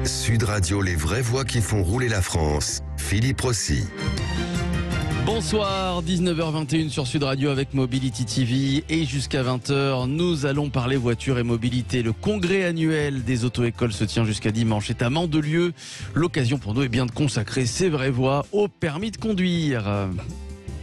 Sud Radio, les vraies voix qui font rouler la France. Philippe Rossi. Bonsoir, 19h21 sur Sud Radio avec Mobility TV et jusqu'à 20h, nous allons parler voiture et mobilité. Le congrès annuel des auto-écoles se tient jusqu'à dimanche. C'est à Mandelieu. L'occasion pour nous est bien de consacrer ces vraies voix au permis de conduire.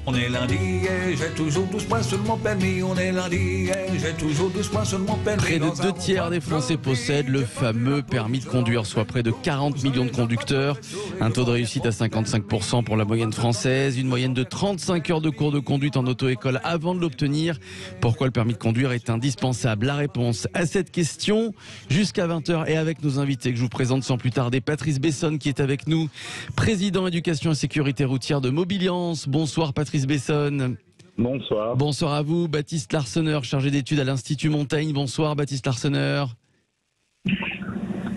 On est lundi et j'ai toujours 12 points sur mon permis. On est lundi et j'ai toujours 12 points sur mon permis. Près de 2 tiers des Français possèdent le fameux permis de conduire, soit près de 40 millions de conducteurs. Un taux de réussite à 55% pour la moyenne française. Une moyenne de 35 heures de cours de conduite en auto-école avant de l'obtenir. Pourquoi le permis de conduire est indispensable? La réponse à cette question jusqu'à 20h et avec nos invités que je vous présente sans plus tarder. Patrice Bessonne qui est avec nous, président éducation et sécurité routière de Mobiliance. Bonsoir Patrice Bessonne. Bonsoir. Bonsoir à vous. Baptiste Larsonneur, chargé d'études à l'Institut Montaigne. Bonsoir Baptiste Larsonneur.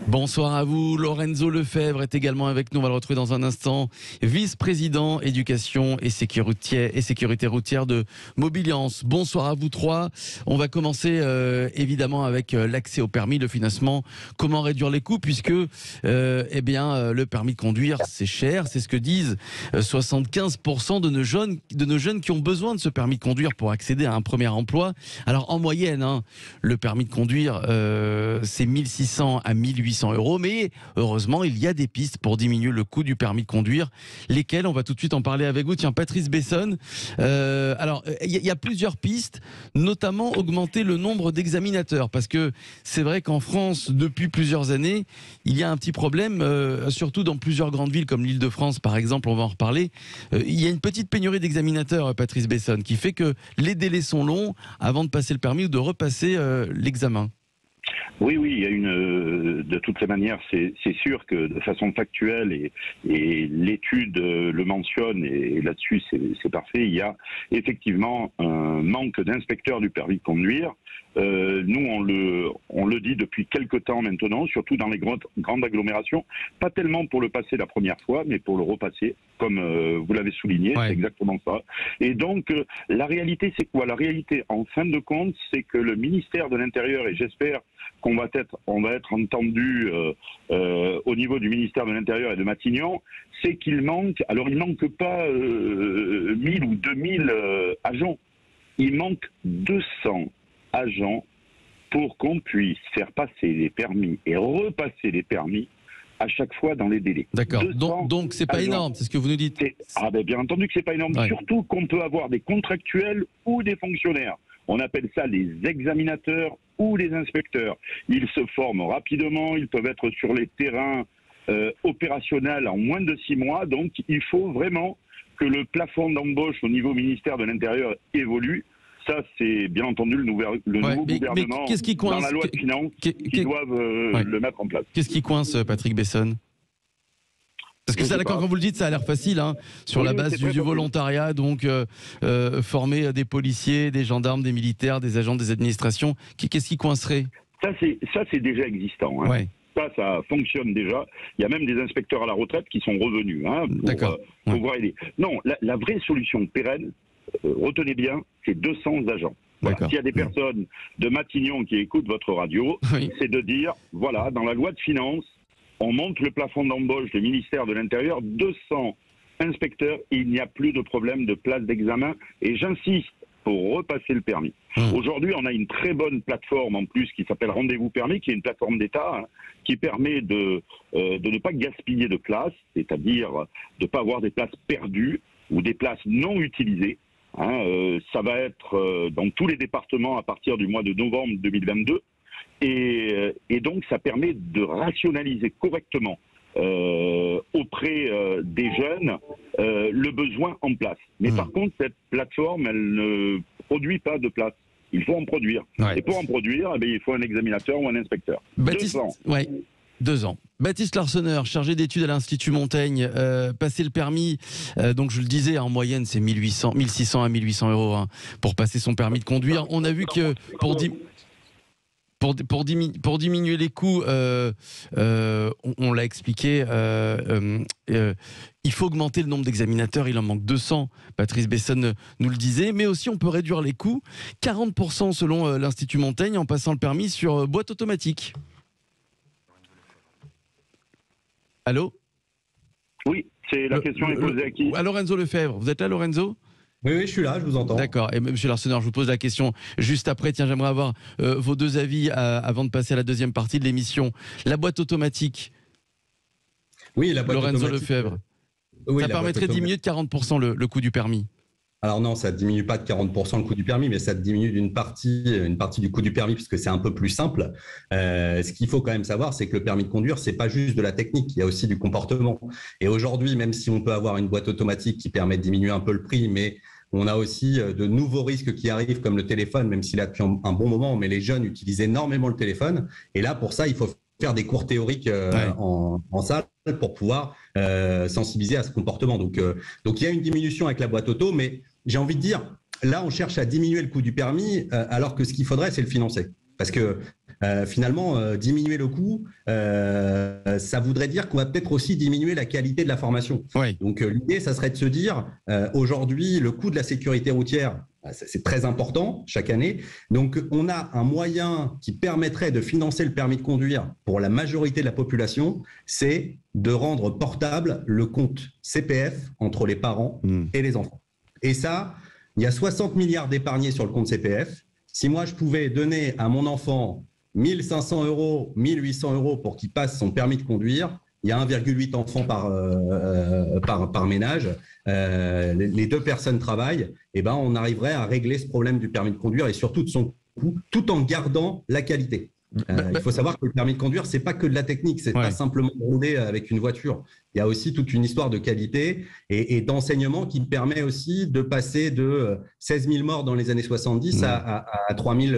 Bonsoir à vous. Lorenzo Lefebvre est également avec nous. On va le retrouver dans un instant. Vice-président éducation et sécurité routière de Mobiliance. Bonsoir à vous trois. On va commencer évidemment avec l'accès au permis, le financement. Comment réduire les coûts puisque le permis de conduire, c'est cher. C'est ce que disent 75% de nos jeunes qui ont besoin de ce permis de conduire pour accéder à un premier emploi. Alors en moyenne, le permis de conduire, c'est 1600 à 1800 €, mais heureusement il y a des pistes pour diminuer le coût du permis de conduire, lesquelles on va tout de suite en parler avec vous. Tiens, Patrice Bessonne, il y a plusieurs pistes, notamment augmenter le nombre d'examinateurs, parce que c'est vrai qu'en France depuis plusieurs années il y a un petit problème, surtout dans plusieurs grandes villes comme l'Île-de-France par exemple, on va en reparler. Il y a une petite pénurie d'examinateurs, Patrice Bessonne, qui fait que les délais sont longs avant de passer le permis ou de repasser l'examen. Oui, il y a de toutes les manières, c'est sûr que de façon factuelle, et l'étude le mentionne, et là-dessus c'est parfait, il y a effectivement un manque d'inspecteurs du permis de conduire. Nous, on le dit depuis quelque temps maintenant, surtout dans les grandes agglomérations, pas tellement pour le passer la première fois, mais pour le repasser, comme vous l'avez souligné, ouais. C'est exactement ça. Et donc, la réalité, c'est quoi? La réalité, en fin de compte, c'est que le ministère de l'Intérieur, et j'espère qu'on va être entendu au niveau du ministère de l'Intérieur et de Matignon, c'est qu'il manque, alors il manque pas 1000 ou 2000 agents, il manque 200 agents pour qu'on puisse faire passer les permis et repasser les permis à chaque fois dans les délais. D'accord, donc c'est pas énorme, c'est ce que vous nous dites. Bien entendu que c'est pas énorme, ouais. Surtout qu'on peut avoir des contractuels ou des fonctionnaires. On appelle ça les examinateurs ou les inspecteurs. Ils se forment rapidement, ils peuvent être sur les terrains opérationnels en moins de 6 mois. Donc il faut vraiment que le plafond d'embauche au niveau ministère de l'Intérieur évolue. Ça, c'est bien entendu le nouveau gouvernement dans la loi de finances qui doivent le mettre en place. Qu'est-ce qui coince, Patrick Bessonne? Parce que ça, quand vous le dites, ça a l'air facile, sur la base du volontariat, donc former des policiers, des gendarmes, des militaires, des agents des administrations. Qu'est-ce qui coincerait? Ça, c'est déjà existant. Ouais. Ça fonctionne déjà. Il y a même des inspecteurs à la retraite qui sont revenus pour pouvoir aider. Non, la vraie solution pérenne, retenez bien, c'est 200 agents. Voilà. S'il y a des personnes de Matignon qui écoutent votre radio, c'est de dire, voilà, dans la loi de finances, on monte le plafond d'embauche du ministère de l'Intérieur, 200 inspecteurs, et il n'y a plus de problème de place d'examen. Et j'insiste, pour repasser le permis. Aujourd'hui, on a une très bonne plateforme en plus qui s'appelle Rendez-vous Permis, qui est une plateforme d'État qui permet de ne pas gaspiller de places, c'est-à-dire de ne pas avoir des places perdues ou des places non utilisées. Ça va être dans tous les départements à partir du mois de novembre 2022. Et donc, ça permet de rationaliser correctement auprès des jeunes le besoin en place. Mais par contre, cette plateforme, elle ne produit pas de place. Il faut en produire. Ouais. Et pour en produire, il faut un examinateur ou un inspecteur. Baptiste, 2 ans. Baptiste Larsonneur, chargé d'études à l'Institut Montaigne, passer le permis, donc je le disais, en moyenne c'est 1600 à 1800 € pour passer son permis de conduire. On a vu que pour diminuer les coûts, on l'a expliqué, il faut augmenter le nombre d'examinateurs, il en manque 200, Patrice Bessonne nous le disait, mais aussi on peut réduire les coûts, 40% selon l'Institut Montaigne en passant le permis sur boîte automatique. Allô? Oui, la question est posée à qui? À Lorenzo Lefebvre. Vous êtes là, Lorenzo? Oui, je suis là, je vous entends. D'accord. Et monsieur Larsonneur, je vous pose la question juste après. Tiens, j'aimerais avoir vos deux avis avant de passer à la deuxième partie de l'émission. La boîte automatique. Oui, la boîte Lorenzo automatique. Lefebvre. Oui, ça permettrait de diminuer de 40% le coût du permis. Alors non, ça ne diminue pas de 40% le coût du permis, mais ça diminue d'une partie du coût du permis, puisque c'est un peu plus simple. Ce qu'il faut quand même savoir, c'est que le permis de conduire, ce n'est pas juste de la technique, il y a aussi du comportement. Et aujourd'hui, même si on peut avoir une boîte automatique qui permet de diminuer un peu le prix, mais on a aussi de nouveaux risques qui arrivent, comme le téléphone, même si là, depuis un bon moment, mais les jeunes utilisent énormément le téléphone. Et là, pour ça, il faut faire des cours théoriques en salle pour pouvoir sensibiliser à ce comportement. Donc, il y a une diminution avec la boîte auto, mais j'ai envie de dire, là, on cherche à diminuer le coût du permis, alors que ce qu'il faudrait, c'est le financer. Parce que finalement, diminuer le coût, ça voudrait dire qu'on va peut-être aussi diminuer la qualité de la formation. Oui. Donc, l'idée, ça serait de se dire, aujourd'hui, le coût de la sécurité routière, c'est très important chaque année. Donc, on a un moyen qui permettrait de financer le permis de conduire pour la majorité de la population, c'est de rendre portable le compte CPF entre les parents et les enfants. Et ça, il y a 60 milliards d'épargnés sur le compte CPF. Si moi, je pouvais donner à mon enfant 1 500 €, 1 800 € pour qu'il passe son permis de conduire, il y a 1,8 enfants par ménage. Les deux personnes travaillent, et ben on arriverait à régler ce problème du permis de conduire et surtout de son coût, tout en gardant la qualité. Il faut savoir que le permis de conduire, c'est pas que de la technique, c'est pas simplement rouler avec une voiture. Il y a aussi toute une histoire de qualité et d'enseignement qui permet aussi de passer de 16 000 morts dans les années 70 à 3 000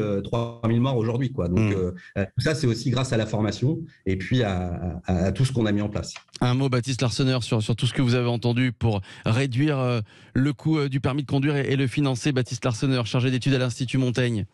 morts aujourd'hui, quoi. Donc tout ça, c'est aussi grâce à la formation et puis à tout ce qu'on a mis en place. Un mot, Baptiste Larsonneur, sur tout ce que vous avez entendu pour réduire le coût du permis de conduire et le financer. Baptiste Larsonneur, chargé d'études à l'Institut Montaigne.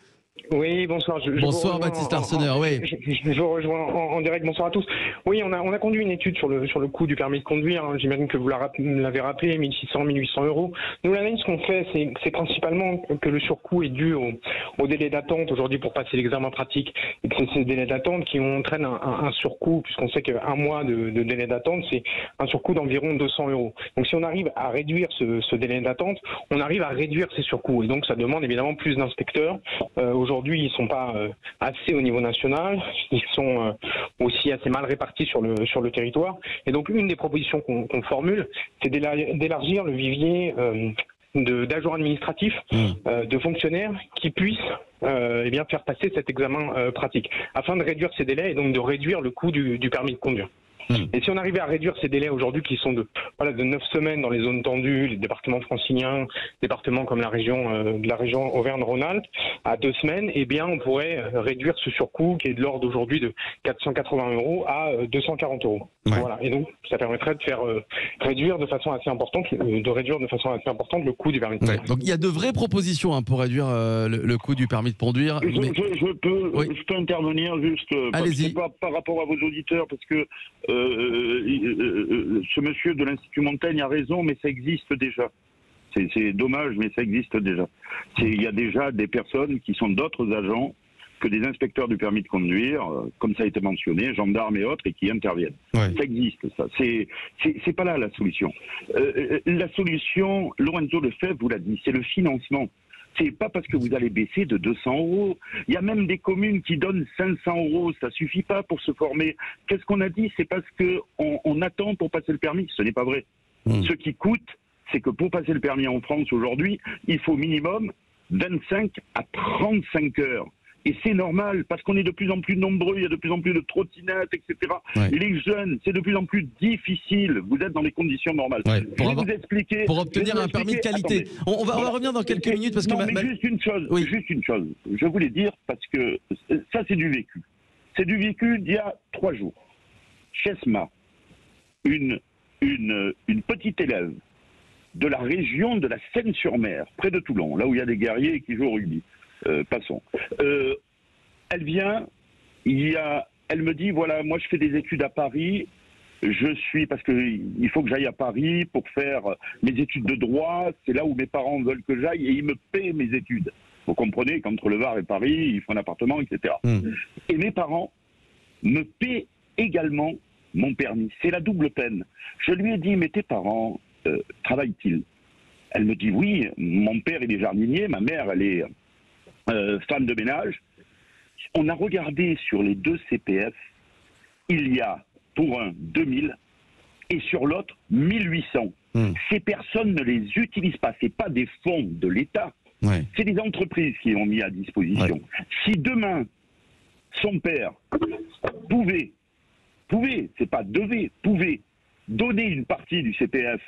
Oui, bonsoir. Bonsoir Baptiste Larsonneur, oui. Je vous rejoins en direct, bonsoir à tous. Oui, on a conduit une étude sur le coût du permis de conduire, hein. J'imagine que vous l'avez rappelé, 1 600, 1 800 €. Nous, l'analyse qu'on fait, c'est principalement que le surcoût est dû au délai d'attente aujourd'hui pour passer l'examen pratique, et que c'est ces délais d'attente qui entraînent un surcoût, puisqu'on sait qu'un mois de délai d'attente, c'est un surcoût d'environ 200 €. Donc si on arrive à réduire ce délai d'attente, on arrive à réduire ces surcoûts, et donc ça demande évidemment plus d'inspecteurs. Aujourd'hui, ils ne sont pas assez au niveau national, ils sont aussi assez mal répartis sur le territoire. Et donc, une des propositions qu'on formule, c'est d'élargir le vivier d'agents administratifs, de fonctionnaires qui puissent faire passer cet examen pratique, afin de réduire ces délais et donc de réduire le coût du permis de conduire. Et si on arrivait à réduire ces délais aujourd'hui qui sont de 9 semaines dans les zones tendues, les départements franciliens, départements comme la région Auvergne-Rhône-Alpes, à 2 semaines, eh bien on pourrait réduire ce surcoût qui est de l'ordre aujourd'hui de 480 € à 240 €. Ouais. Voilà. Et donc ça permettrait de faire réduire de façon assez importante le coût du permis de conduire. Ouais. Donc il y a de vraies propositions pour réduire le coût du permis de conduire. Je peux intervenir juste par rapport à vos auditeurs, parce que ce monsieur de l'Institut Montaigne a raison, mais ça existe déjà. C'est dommage, mais ça existe déjà. Il y a déjà des personnes qui sont d'autres agents que des inspecteurs du permis de conduire, comme ça a été mentionné, gendarmes et autres, et qui interviennent. Ouais. Ça existe, ça. C'est pas là la solution. La solution, Lorenzo Lefebvre vous l'a dit, c'est le financement. C'est pas parce que vous allez baisser de 200 €. Il y a même des communes qui donnent 500 €. Ça suffit pas pour se former. Qu'est-ce qu'on a dit? C'est parce qu'on attend pour passer le permis. Ce n'est pas vrai. Ce qui coûte, c'est que pour passer le permis en France aujourd'hui, il faut minimum 25 à 35 heures. Et c'est normal, parce qu'on est de plus en plus nombreux, il y a de plus en plus de trottinettes, etc. Ouais. Les jeunes, c'est de plus en plus difficile. Vous êtes dans les conditions normales. Ouais, pour obtenir un permis de qualité. On va revenir dans quelques minutes. Parce mais juste une chose, je voulais dire, parce que ça c'est du vécu. C'est du vécu d'il y a 3 jours. Chesma, une petite élève de la région de la Seine-sur-Mer, près de Toulon, là où il y a des guerriers qui jouent au rugby. Passons. Elle vient, elle me dit, voilà, moi je fais des études à Paris, parce qu'il faut que j'aille à Paris pour faire mes études de droit, c'est là où mes parents veulent que j'aille, et ils me paient mes études. Vous comprenez qu'entre le Var et Paris, il faut un appartement, etc. Et mes parents me paient également mon permis. C'est la double peine. Je lui ai dit, mais tes parents travaillent-ils? Elle me dit, oui, mon père il est jardinier, ma mère elle est femme de ménage. On a regardé sur les deux CPF, il y a pour un 2000 et sur l'autre 1800. Ces personnes ne les utilisent pas, c'est pas des fonds de l'État, c'est des entreprises qui ont mis à disposition. Si demain son père pouvait, c'est pas devait, pouvait donner une partie du CPF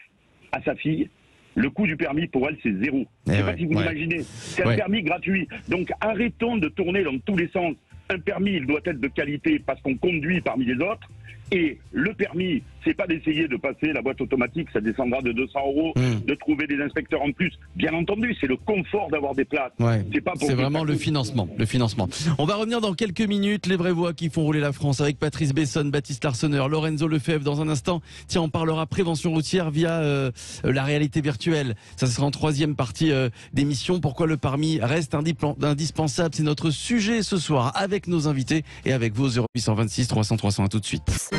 à sa fille, le coût du permis pour elle c'est zéro. Je ne sais pas si vous imaginez, c'est un permis gratuit. Donc arrêtons de tourner dans tous les sens. Un permis, il doit être de qualité parce qu'on conduit parmi les autres. Et le permis, c'est pas d'essayer de passer la boîte automatique, ça descendra de 200 €, de trouver des inspecteurs en plus. Bien entendu, c'est le confort d'avoir des places. C'est vraiment le financement. On va revenir dans quelques minutes. Les vraies voix qui font rouler la France avec Patrice Bessonne, Baptiste Larsonneur, Lorenzo Lefebvre dans un instant. Tiens, on parlera prévention routière via la réalité virtuelle. Ça sera en troisième partie d'émission. Pourquoi le permis reste indispensable? C'est notre sujet ce soir avec nos invités et avec vos 0826 300 300. À tout de suite.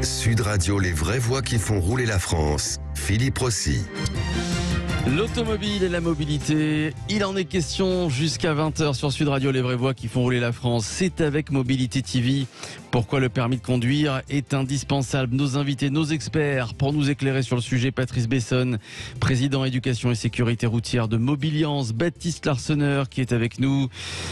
Sud Radio, les vraies voix qui font rouler la France. Philippe Rossi. L'automobile et la mobilité, il en est question jusqu'à 20h sur Sud Radio, les vraies voix qui font rouler la France. C'est avec Mobilité TV. Pourquoi le permis de conduire est indispensable. Nos invités, nos experts, pour nous éclairer sur le sujet, Patrice Bessonne, président éducation et sécurité routière de Mobiliance, Baptiste Larsonneur qui est avec nous.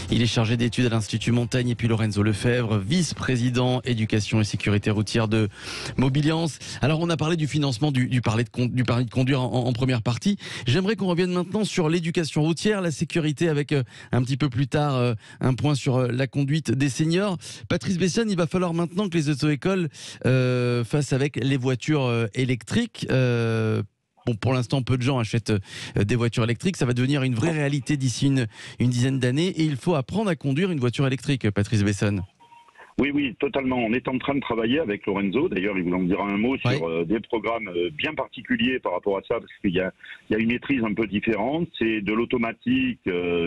Il est chargé d'études à l'Institut Montaigne, et puis Lorenzo Lefebvre, vice-président éducation et sécurité routière de Mobiliance. Alors on a parlé du financement du permis de conduire en première partie. J'aimerais qu'on revienne maintenant sur l'éducation routière, la sécurité, avec un petit peu plus tard un point sur la conduite des seniors. Patrice Bessonne, il va falloir maintenant que les auto-écoles fassent avec les voitures électriques. Bon, pour l'instant, peu de gens achètent des voitures électriques. Ça va devenir une vraie réalité d'ici une dizaine d'années. Et il faut apprendre à conduire une voiture électrique, Patrice Bessonne. Oui, totalement. On est en train de travailler avec Lorenzo. D'ailleurs, il vous en dira un mot sur des programmes bien particuliers par rapport à ça, parce qu'il y a une maîtrise un peu différente. C'est de l'automatique,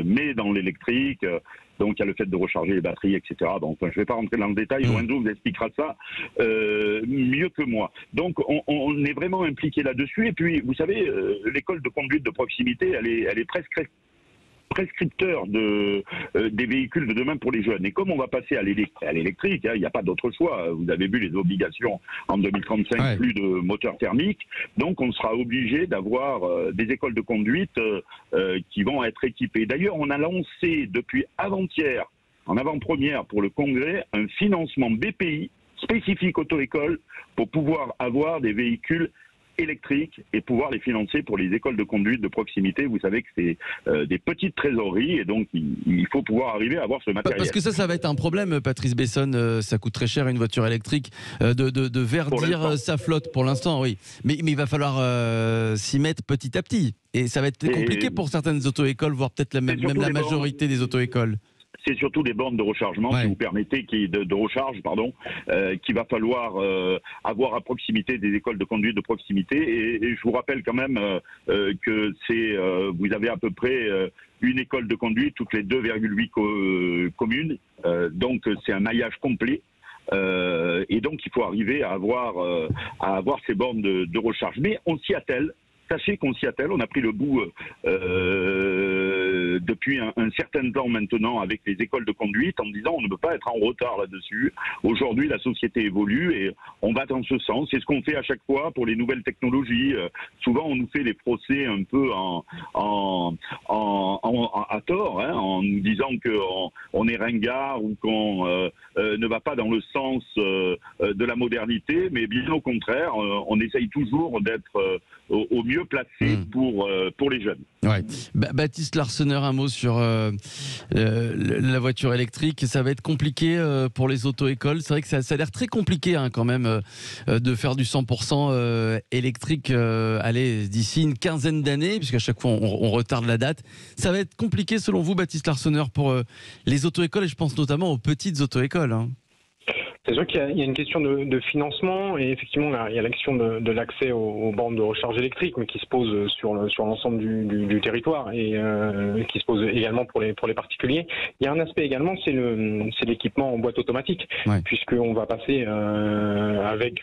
mais dans l'électrique. Donc, il y a le fait de recharger les batteries, etc. Donc, je ne vais pas rentrer dans le détail. Lorenzo vous expliquera ça mieux que moi. Donc, on est vraiment impliqué là-dessus. Et puis, vous savez, l'école de conduite de proximité, elle est prescripteur des véhicules de demain pour les jeunes. Et comme on va passer à l'électrique, il n'y a pas d'autre choix. Vous avez vu les obligations en 2035, plus de moteurs thermiques. Donc on sera obligé d'avoir des écoles de conduite qui vont être équipées. D'ailleurs, on a lancé depuis avant-hier, en avant-première pour le congrès, un financement BPI spécifique auto-école pour pouvoir avoir des véhicules électriques et pouvoir les financer pour les écoles de conduite de proximité. Vous savez que c'est des petites trésoreries et donc il faut pouvoir arriver à avoir ce matériel. Parce que ça va être un problème, Patrice Bessonne. Ça coûte très cher une voiture électrique de verdir sa flotte pour l'instant, oui. Mais il va falloir s'y mettre petit à petit. Et ça va être compliqué pour certaines auto-écoles, voire peut-être même la majorité des auto-écoles. C'est surtout des bornes de rechargement, si vous permettez, de recharge, qu'il va falloir avoir à proximité des écoles de conduite de proximité. Et je vous rappelle quand même que vous avez à peu près une école de conduite toutes les 2,8 communes. Donc c'est un maillage complet. Et donc il faut arriver à avoir ces bornes de recharge. Mais on s'y attelle. Sachez qu'on s'y attelle, on a pris le bout depuis un certain temps maintenant avec les écoles de conduite en disant on ne peut pas être en retard là-dessus. Aujourd'hui, la société évolue et on va dans ce sens. C'est ce qu'on fait à chaque fois pour les nouvelles technologies. Souvent, on nous fait les procès un peu à tort, en nous disant qu'on est ringard ou qu'on ne va pas dans le sens de la modernité, mais bien au contraire, on essaye toujours d'être au mieux placé pour les jeunes. Baptiste Larsonneur, un mot sur la voiture électrique. Ça va être compliqué pour les auto-écoles. C'est vrai que ça a l'air très compliqué quand même de faire du 100% électrique d'ici une quinzaine d'années, puisqu'à chaque fois on retarde la date. Ça va être compliqué selon vous, Baptiste Larsonneur, pour les auto-écoles, et je pense notamment aux petites auto-écoles. C'est sûr qu'il y a une question de financement et effectivement il y a la question de l'accès aux bornes de recharge électrique, mais qui se pose sur l'ensemble du territoire et qui se pose également pour les particuliers. Il y a un aspect également, c'est l'équipement en boîte automatique, puisqu'on va passer avec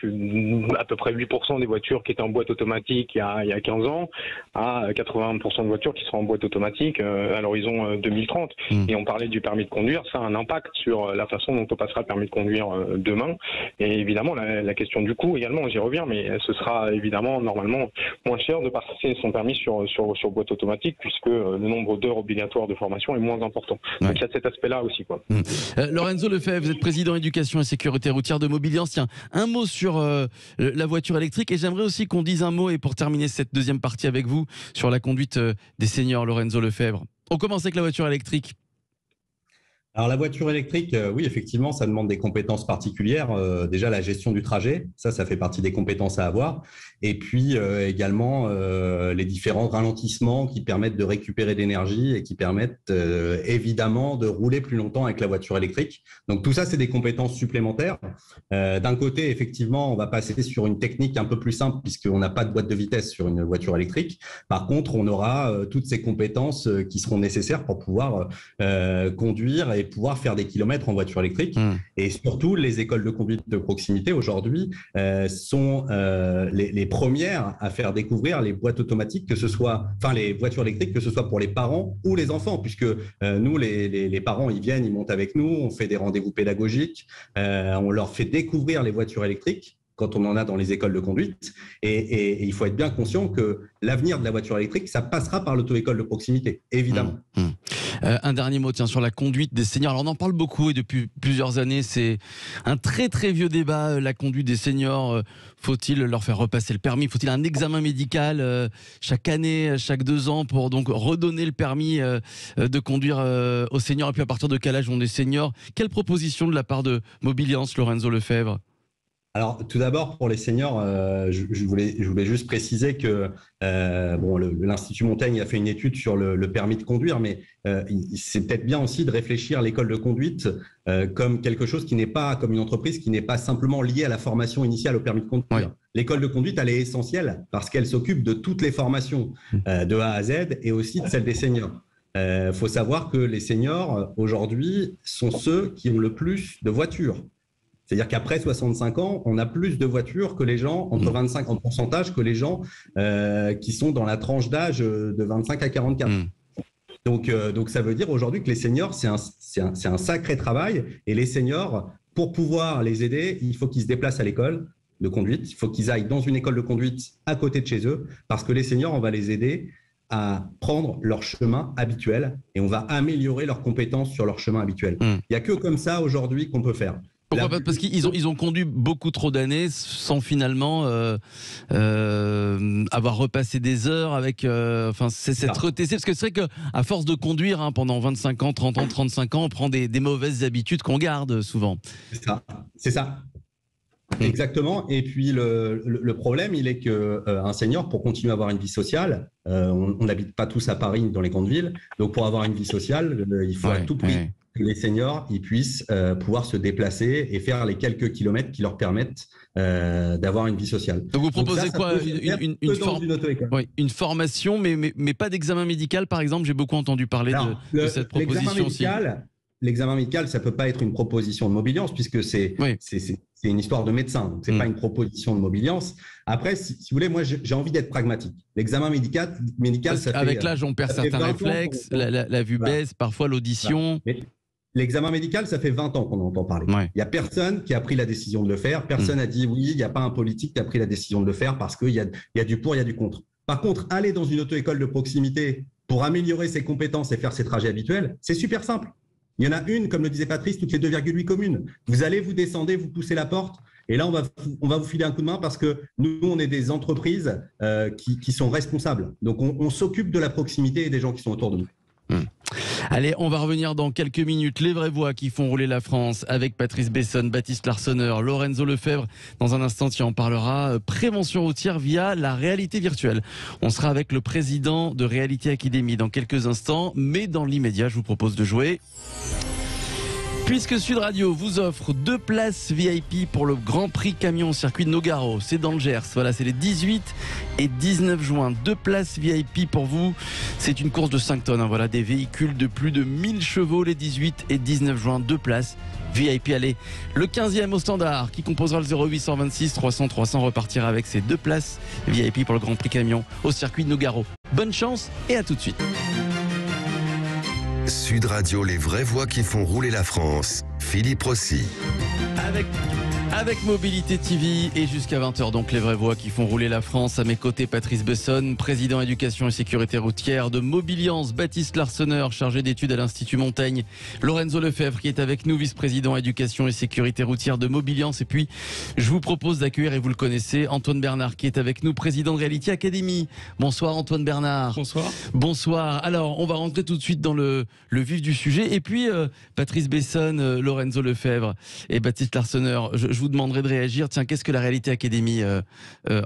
à peu près 8% des voitures qui étaient en boîte automatique il y a 15 ans à 80% de voitures qui seront en boîte automatique à l'horizon 2030. Et on parlait du permis de conduire, ça a un impact sur la façon dont on passera le permis de conduire demain. Et évidemment, la question du coût également, j'y reviens, mais ce sera évidemment normalement moins cher de passer son permis sur boîte automatique, puisque le nombre d'heures obligatoires de formation est moins important. Donc il y a cet aspect-là aussi, quoi. Lorenzo Lefebvre, vous êtes président éducation et sécurité routière de Mobiliance. Tiens, un mot sur la voiture électrique, et j'aimerais aussi qu'on dise un mot, et pour terminer cette deuxième partie avec vous, sur la conduite des seniors. Lorenzo Lefebvre, on commence avec la voiture électrique. Alors la voiture électrique, oui, effectivement, ça demande des compétences particulières. Déjà, la gestion du trajet, ça fait partie des compétences à avoir. Et puis également les différents ralentissements qui permettent de récupérer de l'énergie et qui permettent évidemment de rouler plus longtemps avec la voiture électrique. Donc tout ça, c'est des compétences supplémentaires. D'un côté, effectivement, on va passer sur une technique un peu plus simple puisqu'on n'a pas de boîte de vitesse sur une voiture électrique. Par contre, on aura toutes ces compétences qui seront nécessaires pour pouvoir conduire et pouvoir faire des kilomètres en voiture électrique. Et surtout, les écoles de conduite de proximité aujourd'hui sont les premières à faire découvrir les boîtes automatiques, les voitures électriques, que ce soit pour les parents ou les enfants, puisque nous, les parents, ils viennent, ils montent avec nous, on fait des rendez-vous pédagogiques, on leur fait découvrir les voitures électriques quand on en a dans les écoles de conduite. Et il faut être bien conscient que l'avenir de la voiture électrique, ça passera par l'auto-école de proximité, évidemment. Un dernier mot sur la conduite des seniors. Alors on en parle beaucoup et depuis plusieurs années, c'est un très très vieux débat, la conduite des seniors. Faut-il leur faire repasser le permis? Faut-il un examen médical chaque année, chaque 2 ans pour donc redonner le permis de conduire aux seniors? Et puis à partir de quel âge on est senior? Quelle proposition de la part de Mobiliance, Lorenzo Lefebvre? Alors, tout d'abord, pour les seniors, je voulais juste préciser que l'Institut Montaigne a fait une étude sur le permis de conduire, mais c'est peut-être bien aussi de réfléchir à l'école de conduite comme quelque chose qui n'est pas, comme une entreprise qui n'est pas simplement liée à la formation initiale au permis de conduire. Oui. L'école de conduite, elle est essentielle parce qu'elle s'occupe de toutes les formations de A à Z et aussi de celles des seniors. Faut savoir que les seniors, aujourd'hui, sont ceux qui ont le plus de voitures. C'est-à-dire qu'après 65 ans, on a plus de voitures que les gens, entre 25 en pourcentage, que les gens qui sont dans la tranche d'âge de 25 à 44. Donc ça veut dire aujourd'hui que les seniors, c'est un sacré travail. Et les seniors, pour pouvoir les aider, il faut qu'ils se déplacent à l'école de conduite. Il faut qu'ils aillent dans une école de conduite à côté de chez eux, parce que les seniors, on va les aider à prendre leur chemin habituel et on va améliorer leurs compétences sur leur chemin habituel. Il n'y a que comme ça aujourd'hui qu'on peut faire. Pourquoi? Parce qu'ils ont conduit beaucoup trop d'années sans finalement avoir repassé des heures avec cette retessée. Parce que c'est vrai qu'à force de conduire pendant 25 ans, 30 ans, 35 ans, on prend des mauvaises habitudes qu'on garde souvent. C'est ça. Exactement. Et puis le problème, il est qu'un senior, pour continuer à avoir une vie sociale, on n'habite pas tous à Paris dans les grandes villes. Donc pour avoir une vie sociale, il faut à tout prix que les seniors ils puissent pouvoir se déplacer et faire les quelques kilomètres qui leur permettent d'avoir une vie sociale. Donc vous proposez une formation, mais pas d'examen médical, par exemple? J'ai beaucoup entendu parler de cette proposition aussi. L'examen médical, ça ne peut pas être une proposition de Mobiliance puisque c'est une histoire de médecin. Ce n'est pas une proposition de Mobiliance. Après, si vous voulez, moi, j'ai envie d'être pragmatique. L'examen médical ça fait... Avec l'âge, on perd certains réflexes, la vue baisse, parfois l'audition. L'examen médical, ça fait 20 ans qu'on en entend parler. Il n'y a personne qui a pris la décision de le faire. Personne n'a dit oui, il n'y a pas un politique qui a pris la décision de le faire parce qu'il y a du pour, il y a du contre. Par contre, aller dans une auto-école de proximité pour améliorer ses compétences et faire ses trajets habituels, c'est super simple. Il y en a une, comme le disait Patrice, toutes les 2,8 communes. Vous allez, vous descendez, vous poussez la porte et là, on va vous filer un coup de main parce que nous, on est des entreprises qui sont responsables. Donc, on s'occupe de la proximité et des gens qui sont autour de nous. Allez, on va revenir dans quelques minutes. Les vraies voix qui font rouler la France avec Patrice Besson, Baptiste Larsonneur, Lorenzo Lefebvre. Dans un instant, tu en parleras. Prévention routière via la réalité virtuelle. On sera avec le président de Reality Academy dans quelques instants. Mais dans l'immédiat, je vous propose de jouer. Puisque Sud Radio vous offre 2 places VIP pour le Grand Prix camion au circuit de Nogaro, c'est dans le Gers. Voilà, c'est les 18 et 19 juin. 2 places VIP pour vous. C'est une course de 5 tonnes. Voilà, des véhicules de plus de 1000 chevaux les 18 et 19 juin. 2 places VIP. Allez, le 15e au standard qui composera le 0826 300 300 repartira avec ses 2 places VIP pour le Grand Prix camion au circuit de Nogaro. Bonne chance et à tout de suite. Sud Radio, les vraies voix qui font rouler la France. Philippe Rossi. Avec Mobilité TV et jusqu'à 20h, donc les vraies voix qui font rouler la France. À mes côtés, Patrice Besson, président éducation et sécurité routière de Mobiliance, Baptiste Larsonneur, chargé d'études à l'Institut Montaigne, Lorenzo Lefebvre qui est avec nous, vice-président éducation et sécurité routière de Mobiliance. Et puis, je vous propose d'accueillir, et vous le connaissez, Antoine Bernard qui est avec nous, président de Reality Academy. Bonsoir Antoine Bernard. Bonsoir. Bonsoir. Alors, on va rentrer tout de suite dans le vif du sujet. Et puis, Patrice Besson, Lorenzo Lefebvre et Baptiste Larsonneur, je vous demanderai de réagir. Tiens, qu'est-ce que la Reality Academy,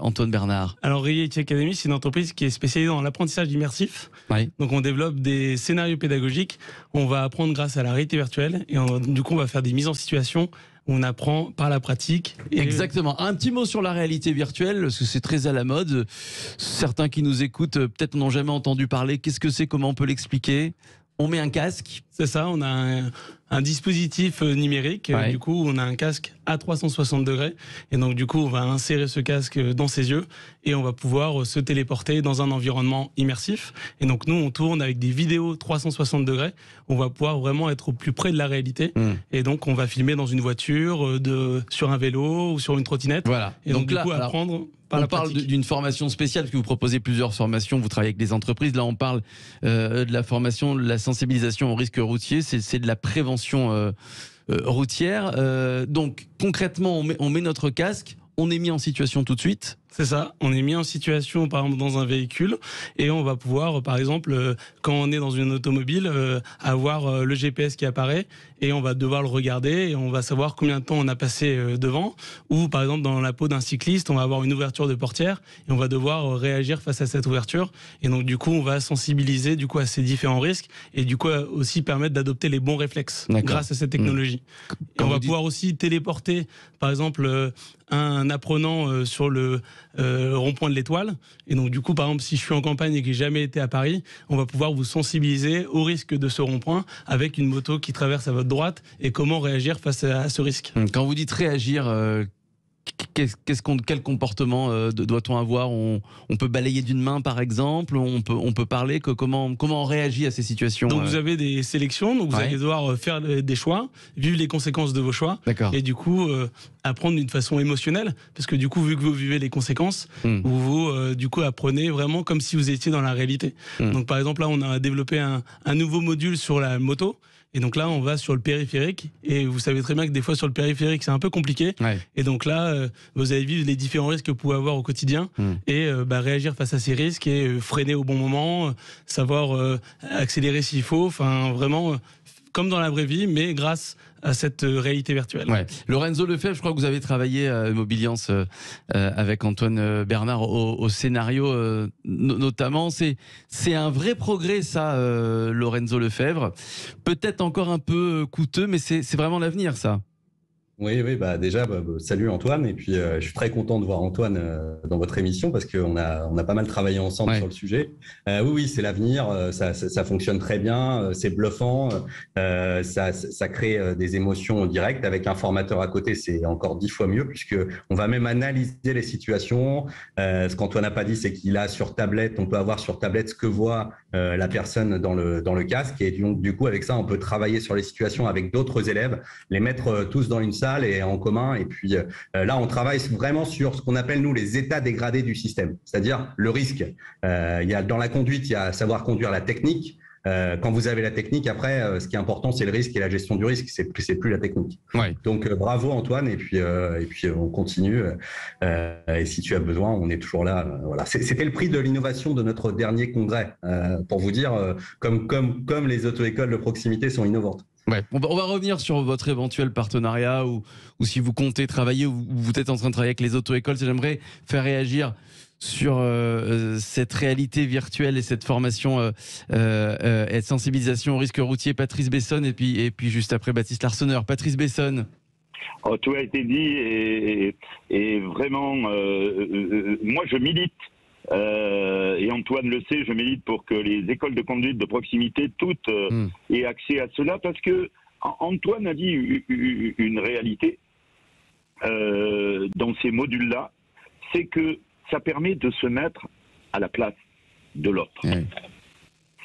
Antoine Bernard? Alors, Reality Academy, c'est une entreprise qui est spécialisée dans l'apprentissage immersif. Oui. Donc, on développe des scénarios pédagogiques. On va apprendre grâce à la réalité virtuelle. Et du coup, on va faire des mises en situation. On apprend par la pratique. Exactement. Un petit mot sur la réalité virtuelle, parce que c'est très à la mode. Certains qui nous écoutent, peut-être n'ont jamais entendu parler. Qu'est-ce que c'est? Comment on peut l'expliquer? On met un casque. C'est ça, on a un dispositif numérique. Ouais. Du coup, on a un casque à 360 degrés. Et donc, du coup, on va insérer ce casque dans ses yeux et on va pouvoir se téléporter dans un environnement immersif. Et donc, nous, on tourne avec des vidéos 360 degrés. On va pouvoir vraiment être au plus près de la réalité. Et donc, on va filmer dans une voiture, sur un vélo ou sur une trottinette. Voilà. Et donc, du coup, apprendre... On parle d'une formation spéciale, parce que vous proposez plusieurs formations, vous travaillez avec des entreprises. Là, on parle de la formation, de la sensibilisation au risque routier, c'est de la prévention routière. Donc, concrètement, on met notre casque, on est mis en situation tout de suite. C'est ça, on est mis en situation par exemple dans un véhicule et on va pouvoir par exemple quand on est dans une automobile avoir le GPS qui apparaît et on va devoir le regarder et on va savoir combien de temps on a passé devant, ou par exemple dans la peau d'un cycliste on va avoir une ouverture de portière et on va devoir réagir face à cette ouverture et donc du coup on va sensibiliser du coup à ces différents risques et du coup aussi permettre d'adopter les bons réflexes grâce à cette technologie. Et on va pouvoir aussi téléporter par exemple un apprenant sur le rond-point de l'Étoile. Et donc, du coup, par exemple, si je suis en campagne et que j'ai jamais été à Paris, on va pouvoir vous sensibiliser au risque de ce rond-point avec une moto qui traverse à votre droite et comment réagir face à ce risque. Quand vous dites réagir, quel comportement doit-on avoir? On peut balayer d'une main, par exemple. On peut parler. Comment on réagit à ces situations? Donc, vous avez des sélections. Donc, vous allez devoir faire des choix, vivre les conséquences de vos choix. Et du coup, apprendre d'une façon émotionnelle. Parce que du coup, vu que vous vivez les conséquences, vous du coup, apprenez vraiment comme si vous étiez dans la réalité. Donc, par exemple, là, on a développé un nouveau module sur la moto. Et donc là, on va sur le périphérique. Et vous savez très bien que des fois, sur le périphérique, c'est un peu compliqué. Et donc là, vous allez vivre les différents risques que vous pouvez avoir au quotidien et réagir face à ces risques et freiner au bon moment, savoir accélérer s'il faut. Enfin, vraiment, comme dans la vraie vie, mais grâce à cette réalité virtuelle. Lorenzo Lefebvre, je crois que vous avez travaillé à Mobiliance avec Antoine Bernard au scénario notamment. C'est un vrai progrès ça, Lorenzo Lefebvre. Peut-être encore un peu coûteux, mais c'est vraiment l'avenir ça. Oui, déjà, salut Antoine. Et puis, je suis très content de voir Antoine dans votre émission parce qu'on a pas mal travaillé ensemble sur le sujet. Oui, c'est l'avenir. Ça fonctionne très bien. C'est bluffant. Ça crée des émotions directes. Avec un formateur à côté, c'est encore 10 fois mieux puisque on va même analyser les situations. Ce qu'Antoine n'a pas dit, c'est qu'il a sur tablette, on peut avoir sur tablette ce que voit la personne dans le casque. Et donc, du coup, avec ça, on peut travailler sur les situations avec d'autres élèves, les mettre tous dans une salle et en commun. Et puis là, on travaille vraiment sur ce qu'on appelle, nous, les états dégradés du système, c'est-à-dire le risque. Dans la conduite, il y a savoir conduire la technique. Quand vous avez la technique, après, ce qui est important, c'est le risque et la gestion du risque. C'est plus la technique. Donc, bravo Antoine. Et puis on continue. Et si tu as besoin, on est toujours là. Voilà. C'était le prix de l'innovation de notre dernier congrès, pour vous dire, comme les auto-écoles de proximité sont innovantes. Ouais. On va revenir sur votre éventuel partenariat ou si vous comptez travailler ou vous êtes en train de travailler avec les auto-écoles. J'aimerais faire réagir sur cette réalité virtuelle et cette formation et de sensibilisation au risque routier. Patrice Bessonne et puis juste après Baptiste Larsonneur. Patrice Bessonne. Oh, tout a été dit et vraiment, moi je milite. Et Antoine le sait, je milite pour que les écoles de conduite de proximité toutes aient accès à cela, parce que Antoine a dit une réalité dans ces modules-là, c'est que ça permet de se mettre à la place de l'autre.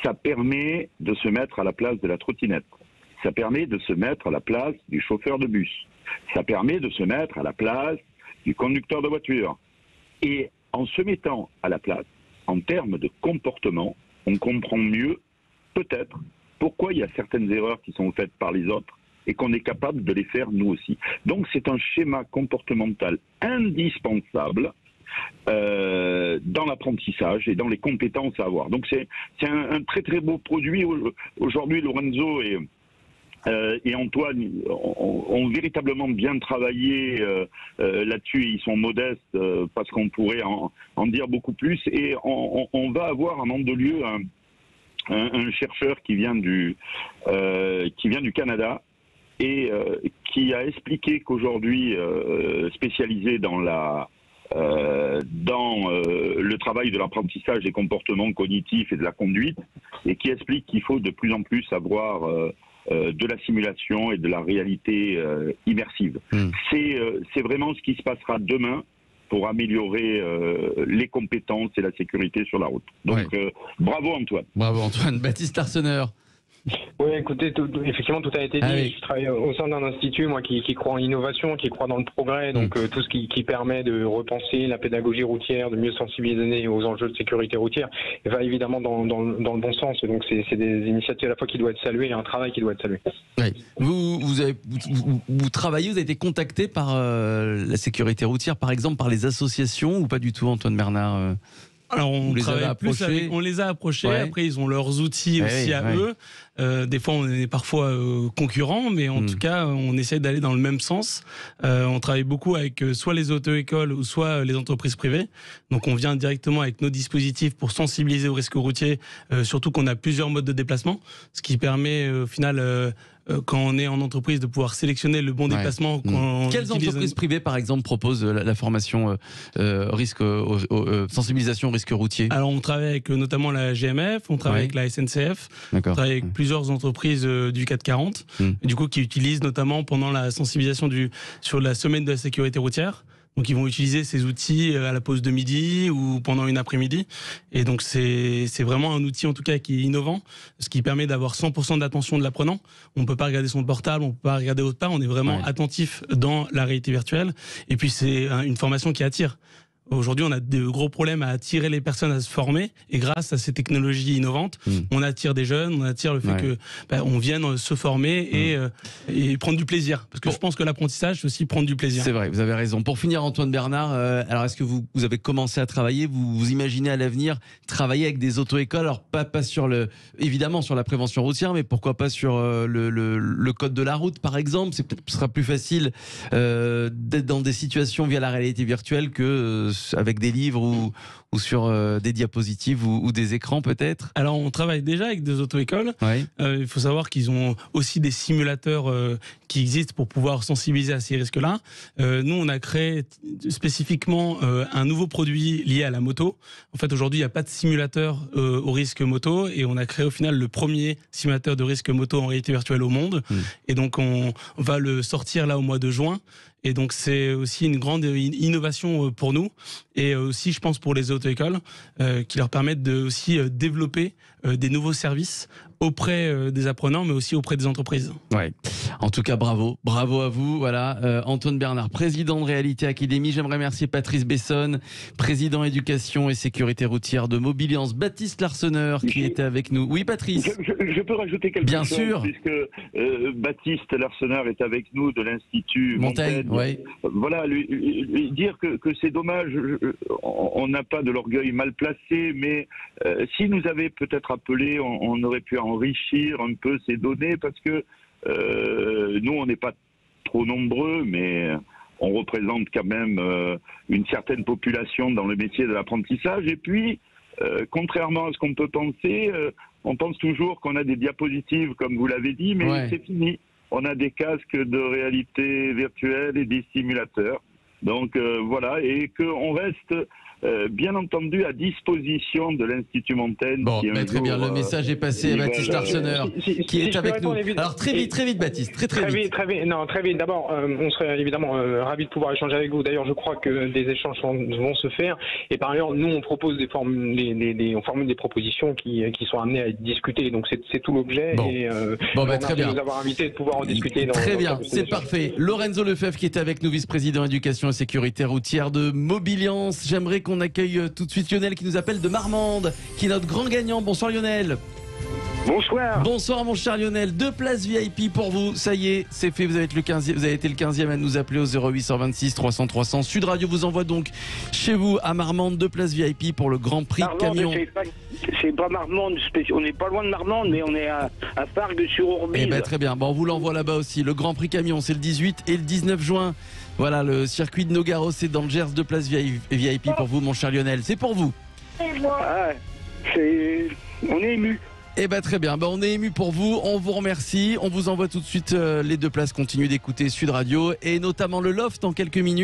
Ça permet de se mettre à la place de la trottinette. Ça permet de se mettre à la place du chauffeur de bus. Ça permet de se mettre à la place du conducteur de voiture. Et en se mettant à la place, en termes de comportement, on comprend mieux, peut-être, pourquoi il y a certaines erreurs qui sont faites par les autres et qu'on est capable de les faire nous aussi. Donc c'est un schéma comportemental indispensable dans l'apprentissage et dans les compétences à avoir. Donc c'est un très très beau produit. Aujourd'hui, Lorenzo et Antoine ont véritablement bien travaillé là-dessus. Ils sont modestes parce qu'on pourrait en dire beaucoup plus. Et on va avoir à Mandelieu un chercheur qui vient du Canada et qui a expliqué qu'aujourd'hui, spécialisé dans le travail de l'apprentissage des comportements cognitifs et de la conduite, et qui explique qu'il faut de plus en plus avoir de la simulation et de la réalité immersive. C'est vraiment ce qui se passera demain pour améliorer les compétences et la sécurité sur la route. Donc bravo Antoine. Bravo Antoine. Baptiste Larsonneur. Oui, écoutez, effectivement, tout a été dit. Oui. Je travaille au sein d'un institut, moi, qui croit en l'innovation, qui croit dans le progrès, donc tout ce qui permet de repenser la pédagogie routière, de mieux sensibiliser aux enjeux de sécurité routière, va évidemment dans le bon sens. Donc, c'est des initiatives à la fois qui doivent être saluées et un travail qui doit être salué. Oui. Vous travaillez, vous avez été contacté par la sécurité routière, par exemple, par les associations ou pas du tout, Antoine Bernard? Alors on les a approchés, après ils ont leurs outils aussi à eux. Des fois on est parfois concurrents, mais en tout cas on essaie d'aller dans le même sens. On travaille beaucoup avec soit les auto-écoles ou soit les entreprises privées. Donc on vient directement avec nos dispositifs pour sensibiliser au risque routier, surtout qu'on a plusieurs modes de déplacement, ce qui permet au final quand on est en entreprise de pouvoir sélectionner le bon déplacement. Quelles entreprises privées par exemple proposent la formation sensibilisation au risque routier? Alors on travaille avec notamment la GMF, on travaille avec la SNCF, on travaille avec plusieurs entreprises du 440, du coup qui utilisent notamment pendant la sensibilisation sur la semaine de la sécurité routière. Donc ils vont utiliser ces outils à la pause de midi ou pendant une après-midi. Et donc c'est vraiment un outil en tout cas qui est innovant, ce qui permet d'avoir 100% d'attention de l'apprenant. On ne peut pas regarder son portable, on ne peut pas regarder autre part, on est vraiment attentif dans la réalité virtuelle. Et puis c'est une formation qui attire. Aujourd'hui, on a de gros problèmes à attirer les personnes à se former, et grâce à ces technologies innovantes, on attire des jeunes, on attire le fait que on vienne se former et prendre du plaisir. Parce que je pense que l'apprentissage, c'est aussi prendre du plaisir. C'est vrai, vous avez raison. Pour finir, Antoine Bernard, alors est-ce que vous avez commencé à travailler, vous imaginez à l'avenir travailler avec des auto-écoles, alors pas sur évidemment sur la prévention routière, mais pourquoi pas sur le code de la route, par exemple? Ce sera plus facile d'être dans des situations via la réalité virtuelle que avec des livres ou sur des diapositives ou des écrans peut-être? Alors on travaille déjà avec des auto-écoles. Il faut savoir qu'ils ont aussi des simulateurs qui existent pour pouvoir sensibiliser à ces risques-là. Nous, on a créé spécifiquement un nouveau produit lié à la moto. En fait, aujourd'hui, il n'y a pas de simulateur au risque moto, et on a créé au final le premier simulateur de risque moto en réalité virtuelle au monde. Et donc on va le sortir là au mois de juin. Et donc c'est aussi une grande innovation pour nous, et aussi je pense pour les auto-écoles, qui leur permettent de aussi développer des nouveaux services auprès des apprenants, mais aussi auprès des entreprises. Ouais. En tout cas, bravo à vous. Voilà, Antoine Bernard, président de Réalité Academy. J'aimerais remercier Patrice Bessonne, président éducation et sécurité routière de Mobiliance. Baptiste Larsonneur qui était avec nous. Oui, Patrice. Je peux rajouter quelque chose. Bien sûr. Puisque Baptiste Larsonneur est avec nous de l'Institut Montaigne. Voilà, lui dire que c'est dommage. On n'a pas de l'orgueil mal placé, mais s'il nous avait peut-être appelé, on aurait pu enrichir un peu ces données, parce que Nous, on n'est pas trop nombreux, mais on représente quand même une certaine population dans le métier de l'apprentissage. Et puis, contrairement à ce qu'on peut penser, on pense toujours qu'on a des diapositives, comme vous l'avez dit, mais c'est fini. On a des casques de réalité virtuelle et des simulateurs. Donc voilà, et qu'on reste bien entendu à disposition de l'Institut Montaigne. Bon, très bien, le message est passé à Baptiste Arseneur, qui est avec nous. Alors très vite Baptiste, très vite. Très vite. D'abord, on serait évidemment ravis de pouvoir échanger avec vous. D'ailleurs, je crois que des échanges vont se faire. Et par ailleurs, nous, on propose on formule des propositions qui sont amenées à être discutées. Donc c'est tout l'objet. Bon. Et Très bien. De nous avoir invités et de pouvoir en discuter. Très bien, c'est parfait. Lorenzo Lefebvre qui est avec nous, vice-président éducation et sécurité routière de Mobiliance. J'aimerais qu'on accueille tout de suite Lionel qui nous appelle de Marmande, qui est notre grand gagnant. Bonsoir Lionel. Bonsoir. Bonsoir mon cher Lionel, 2 places VIP pour vous, ça y est, c'est fait, vous avez été le 15e à nous appeler au 0826 300 300. Sud Radio vous envoie donc chez vous à Marmande 2 places VIP pour le Grand Prix camion. C'est pas Marmande, on n'est pas loin de Marmande, mais on est à Fargues-sur-Ourbise. Eh ben, très bien, bon, on vous l'envoie là-bas aussi. Le Grand Prix camion, c'est le 18 et le 19 juin. Voilà, le circuit de Nogaro, c'est dans le Gers, 2 places VIP pour vous mon cher Lionel, c'est pour vous. On est ému. Eh ben très bien, on est ému pour vous, on vous remercie, on vous envoie tout de suite les 2 places, continuez d'écouter Sud Radio et notamment le Loft en quelques minutes.